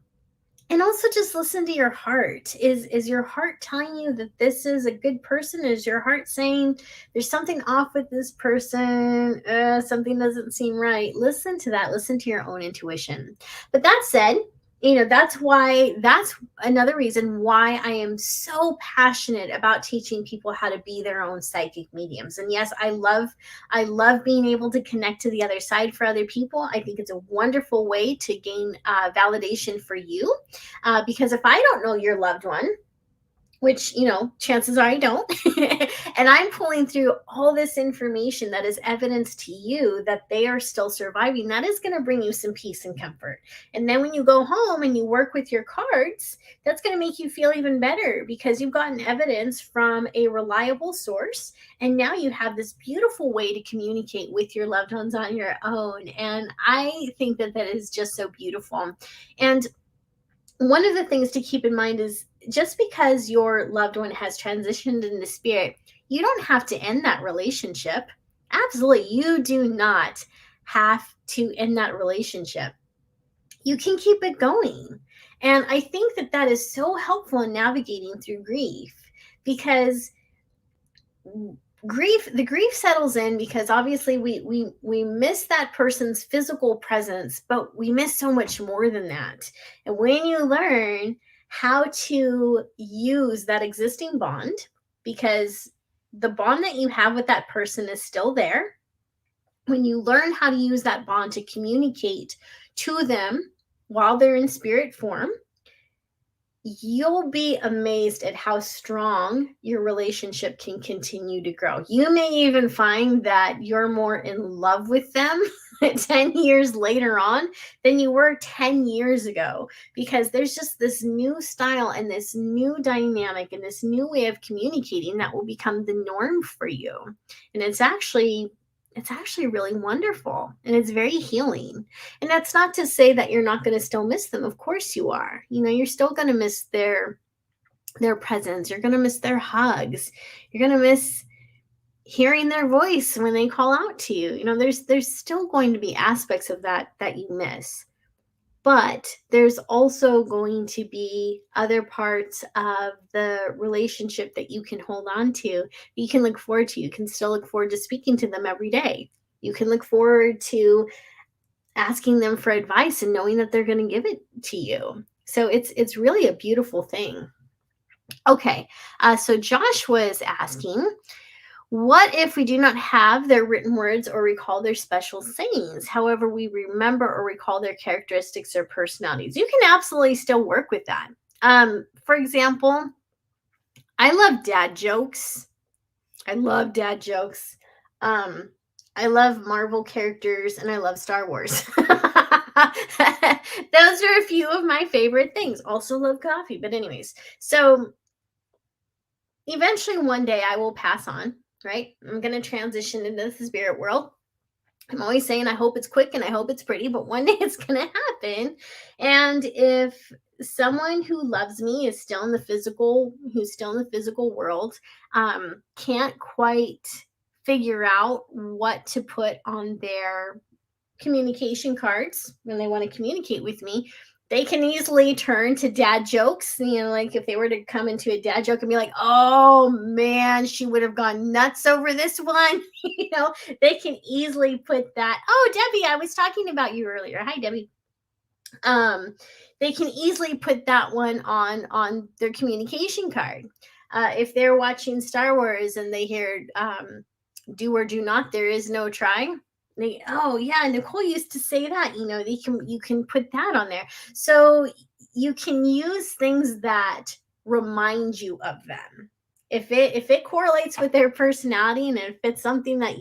S1: and also just listen to your heart. Is your heart telling you that this is a good person? Is your heart saying there's something off with this person? Something doesn't seem right. Listen to that. Listen to your own intuition. But that said, that's another reason why I am so passionate about teaching people how to be their own psychic mediums. And yes, I love being able to connect to the other side for other people. I think it's a wonderful way to gain validation for you, because if I don't know your loved one, which chances are I don't, and I'm pulling through all this information that is evidence to you that they are still surviving, that is going to bring you some peace and comfort. And then when you go home and you work with your cards, that's going to make you feel even better because you've gotten evidence from a reliable source, and now you have this beautiful way to communicate with your loved ones on your own. And I think that that is just so beautiful. And one of the things to keep in mind is just because your loved one has transitioned into spirit, you don't have to end that relationship. Absolutely, you do not have to end that relationship. You can keep it going. And I think that that is so helpful in navigating through grief, because the grief settles in because obviously we miss that person's physical presence, but we miss so much more than that. And when you learn how to use that existing bond, because the bond that you have with that person is still there, when you learn how to use that bond to communicate to them while they're in spirit form, you'll be amazed at how strong your relationship can continue to grow. You may even find that you're more in love with them 10 years later on than you were 10 years ago, because there's just this new style and this new dynamic and this new way of communicating that will become the norm for you. And it's actually really wonderful, and it's very healing. And that's not to say that you're not going to still miss them. Of course you are. You're still going to miss their presence. You're going to miss their hugs. You're going to miss hearing their voice when they call out to you. There's still going to be aspects of that you miss. But there's also going to be other parts of the relationship that you can hold on to, you can look forward to. You can still look forward to speaking to them every day. You can look forward to asking them for advice and knowing that they're going to give it to you. So it's really a beautiful thing. Okay, so Josh was asking, what if we do not have their written words or recall their special sayings? However, we remember or recall their characteristics or personalities. You can absolutely still work with that. For example, I love dad jokes. I love dad jokes. I love Marvel characters and I love Star Wars. Those are a few of my favorite things. Also love coffee, but anyways. So eventually one day I will pass on, right? I'm going to transition into the spirit world. I'm always saying I hope it's quick and I hope it's pretty, but one day it's going to happen. And if someone who loves me is still in the physical world, can't quite figure out what to put on their communication cards when they want to communicate with me, they can easily turn to dad jokes. Like if they were to come into a dad joke and be like, oh man, she would have gone nuts over this one. They can easily put that. Oh, Debbie, I was talking about you earlier. Hi, Debbie. They can easily put that one on their communication card. If they're watching Star Wars and they hear do or do not, there is no try. Oh yeah, Nicole used to say that. You can put that on there, so you can use things that remind you of them. If it correlates with their personality, and if it's something that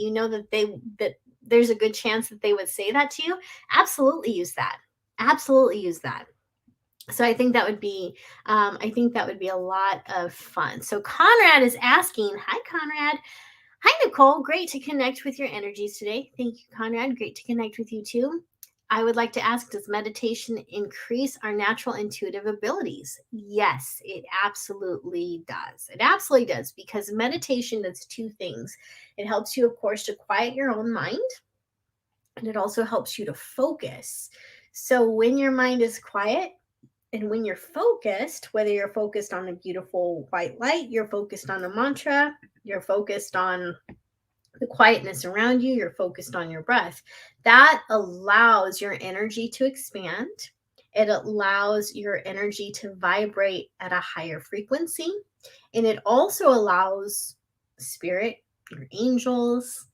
S1: that there's a good chance that they would say that to you, absolutely use that. Absolutely use that. So I think that would be a lot of fun. So Conrad is asking, hi Conrad. Hi Nicole, great to connect with your energies today. Thank you, Conrad. Great to connect with you too. I would like to ask, does meditation increase our natural intuitive abilities? Yes, it absolutely does. It absolutely does, because meditation does two things. It helps you, of course, to quiet your own mind, and it also helps you to focus. So when your mind is quiet, and when you're focused, whether you're focused on a beautiful white light, you're focused on a mantra, you're focused on the quietness around you, you're focused on your breath, that allows your energy to expand. It allows your energy to vibrate at a higher frequency. And it also allows spirit, your angels,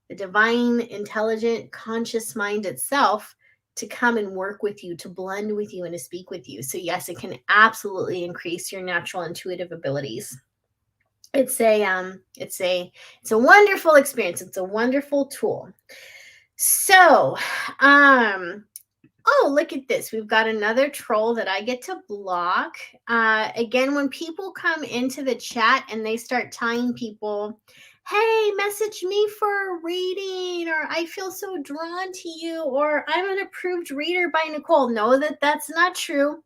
S1: the divine, intelligent, conscious mind itself to come and work with you, to blend with you, and to speak with you. So yes, it can absolutely increase your natural intuitive abilities. It's a wonderful experience. It's a wonderful tool. So, oh, look at this. We've got another troll that I get to block. Again, when people come into the chat and they start telling people, hey, message me for a reading, or I feel so drawn to you, or I'm an approved reader by Nicole, know that that's not true.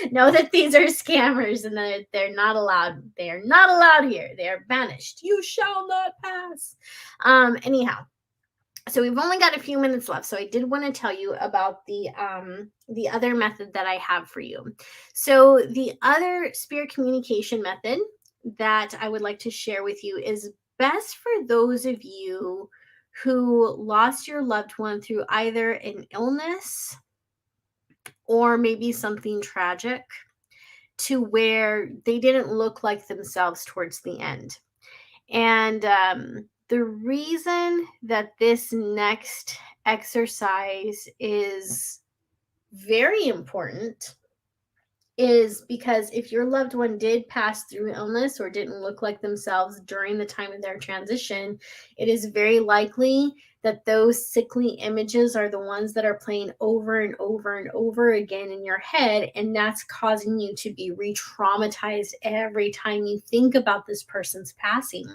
S1: Know that these are scammers and that they're not allowed. They are not allowed here. They are banished. You shall not pass. Anyhow, so we've only got a few minutes left, so I did want to tell you about the other method that I have for you. So the other spirit communication method that I would like to share with you is best for those of you who lost your loved one through either an illness or maybe something tragic, to where they didn't look like themselves towards the end. And the reason that this next exercise is very important is because if your loved one did pass through illness or didn't look like themselves during the time of their transition, it is very likely that those sickly images are the ones that are playing over and over and over again in your head. And that's causing you to be re traumatized every time you think about this person's passing.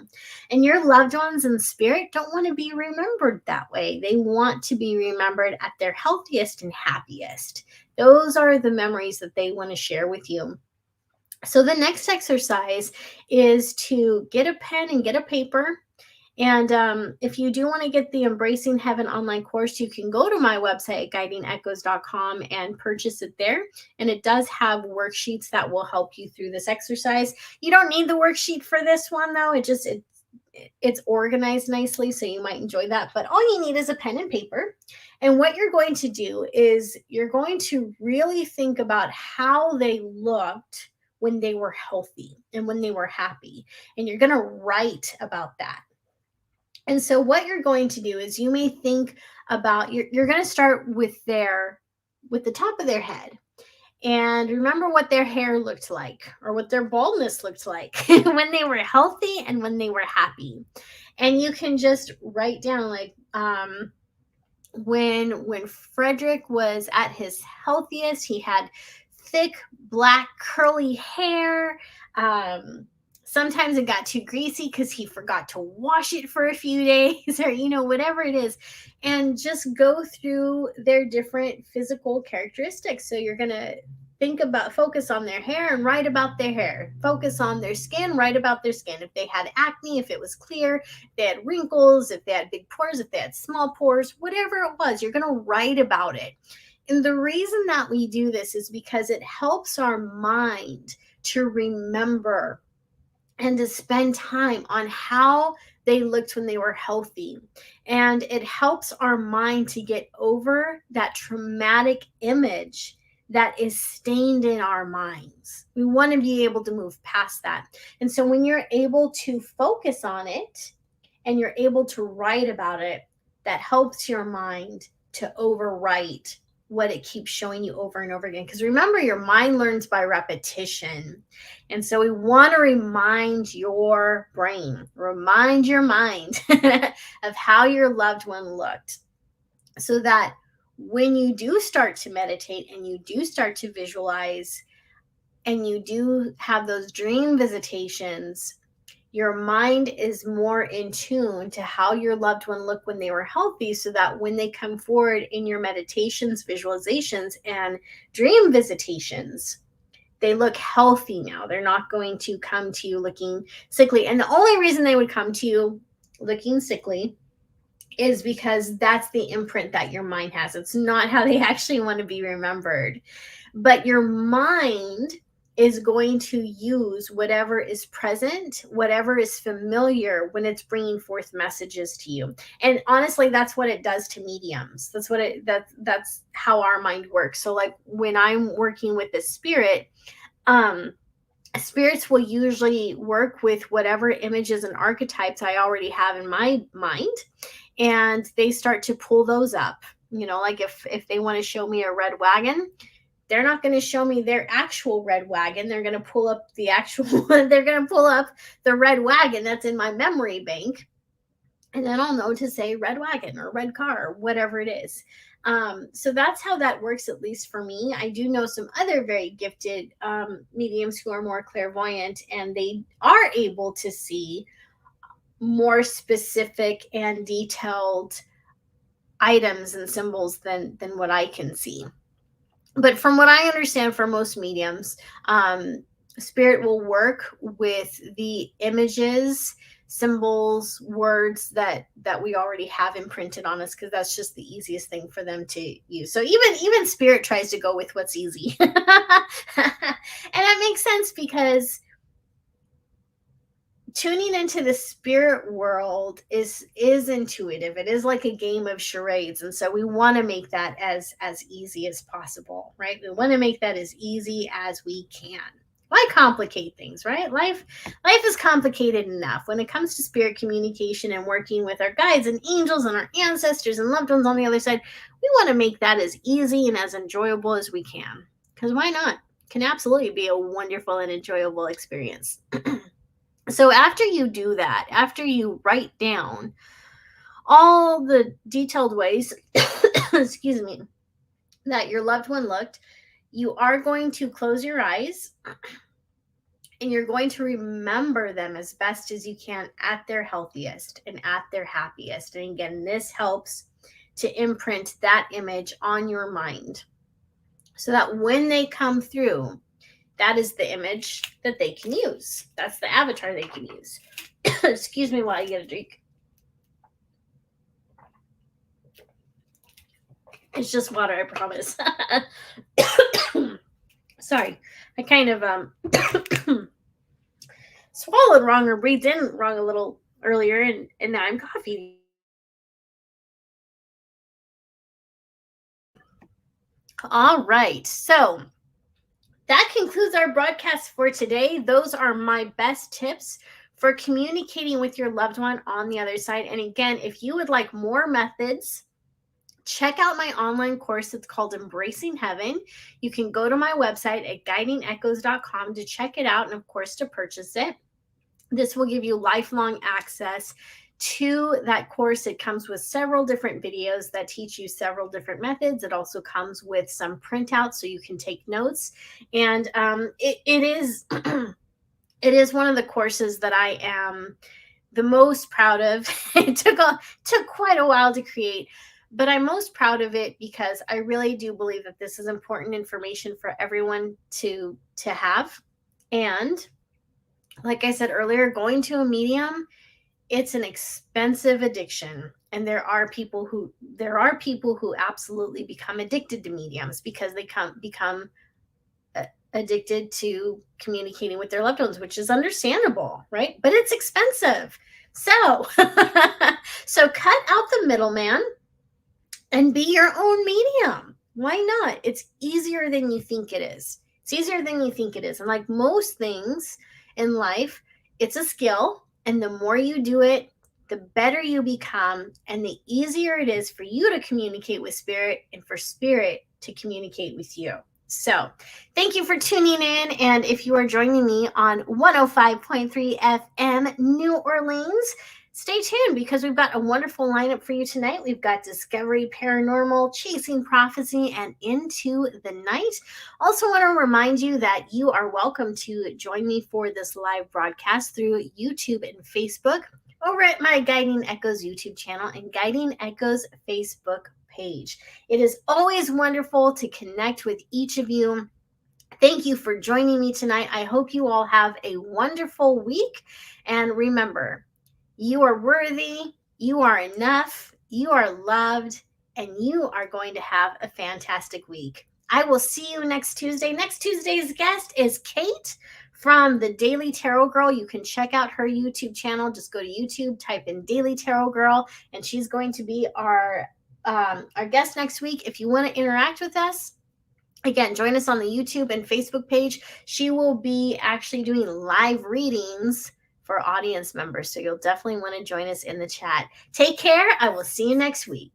S1: And your loved ones in spirit don't want to be remembered that way. They want to be remembered at their healthiest and happiest. Those are the memories that they want to share with you. So the next exercise is to get a pen and get a paper. And if you do want to get the Embracing Heaven online course, you can go to my website, guidingechoes.com, and purchase it there. And it does have worksheets that will help you through this exercise. You don't need the worksheet for this one, though. It's organized nicely, so you might enjoy that. But all you need is a pen and paper. And what you're going to do is you're going to really think about how they looked when they were healthy and when they were happy. And you're going to write about that. And so what you're going to do is you may think about, you're going to start with the top of their head. And remember what their hair looked like, or what their baldness looked like when they were healthy and when they were happy. And you can just write down, like, when Frederick was at his healthiest, he had thick black curly hair. Sometimes it got too greasy because he forgot to wash it for a few days, or whatever it is. And just go through their different physical characteristics. So you're going to focus on their hair and write about their hair. Focus on their skin, write about their skin. If they had acne, if it was clear, if they had wrinkles, if they had big pores, if they had small pores, whatever it was, you're going to write about it. And the reason that we do this is because it helps our mind to remember and to spend time on how they looked when they were healthy. And it helps our mind to get over that traumatic image that is stained in our minds. We want to be able to move past that. And so when you're able to focus on it and you're able to write about it, that helps your mind to overwrite what it keeps showing you over and over again. Because remember, your mind learns by repetition. And so we want to remind your brain, remind your mind of how your loved one looked, so that when you do start to meditate and you do start to visualize and you do have those dream visitations, your mind is more in tune to how your loved one looked when they were healthy, so that when they come forward in your meditations, visualizations, and dream visitations, they look healthy now. They're not going to come to you looking sickly. And the only reason they would come to you looking sickly is because that's the imprint that your mind has. It's not how they actually want to be remembered. But your mind is going to use whatever is present, whatever is familiar when it's bringing forth messages to you. And honestly, that's what it does to mediums. That's how our mind works. So like when I'm working with the spirit, spirits will usually work with whatever images and archetypes I already have in my mind, and they start to pull those up. Like if they want to show me a red wagon, they're not going to show me their actual red wagon. They're going to pull up the actual one. They're going to pull up the red wagon that's in my memory bank. And then I'll know to say red wagon or red car or whatever it is. So that's how that works, at least for me. I do know some other very gifted mediums who are more clairvoyant, and they are able to see more specific and detailed items and symbols than what I can see. But from what I understand, for most mediums, spirit will work with the images, symbols, words that we already have imprinted on us, because that's just the easiest thing for them to use. So even spirit tries to go with what's easy. And that makes sense, because tuning into the spirit world is intuitive. It is like a game of charades, and so we want to make that as easy as possible, right? We want to make that as easy as we can. Why complicate things, right? Life is complicated enough. When it comes to spirit communication and working with our guides and angels and our ancestors and loved ones on the other side, we want to make that as easy and as enjoyable as we can, because why not? It can absolutely be a wonderful and enjoyable experience. So after you do that, after you write down all the detailed ways, excuse me, that your loved one looked, you are going to close your eyes and you're going to remember them as best as you can at their healthiest and at their happiest. And again, this helps to imprint that image on your mind, so that when they come through, that is the image that they can use. That's the avatar they can use. Excuse me while I get a drink. It's just water, I promise. Sorry, I kind of swallowed wrong or breathed in wrong a little earlier, and now I'm coughing. All right, so that concludes our broadcast for today. Those are my best tips for communicating with your loved one on the other side. And again, if you would like more methods, check out my online course. It's called Embracing Heaven. You can go to my website at guidingechoes.com to check it out, and of course to purchase it. This will give you lifelong access to that course. It comes with several different videos that teach you several different methods. It also comes with some printouts so you can take notes. And it is it is one of the courses that I am the most proud of. It took quite a while to create, but I'm most proud of it because I really do believe that this is important information for everyone to have. And like I said earlier, going to a medium, it's an expensive addiction, and there are people who absolutely become addicted to mediums because they become addicted to communicating with their loved ones, which is understandable, right? But it's expensive. So so cut out the middleman and be your own medium. Why not? It's easier than you think it is. It's easier than you think it is. And like most things in life, it's a skill. And the more you do it, the better you become, and the easier it is for you to communicate with spirit and for spirit to communicate with you. So thank you for tuning in. And if you are joining me on 105.3 FM New Orleans, stay tuned because we've got a wonderful lineup for you tonight. We've got Discovery Paranormal, Chasing Prophecy, and Into the Night. Also, want to remind you that you are welcome to join me for this live broadcast through YouTube and Facebook over at my Guiding Echoes YouTube channel and Guiding Echoes Facebook page. It is always wonderful to connect with each of you. Thank you for joining me tonight. I hope you all have a wonderful week. And remember, you are worthy, you are enough, you are loved, and you are going to have a fantastic week. I will see you next Tuesday. Next Tuesday's guest is Kate from the Daily Tarot Girl. You can check out her YouTube channel. Just go to YouTube, type in Daily Tarot Girl, and she's going to be our guest next week. If you want to interact with us, again, join us on the YouTube and Facebook page. She will be actually doing live readings for audience members. So you'll definitely want to join us in the chat. Take care. I will see you next week.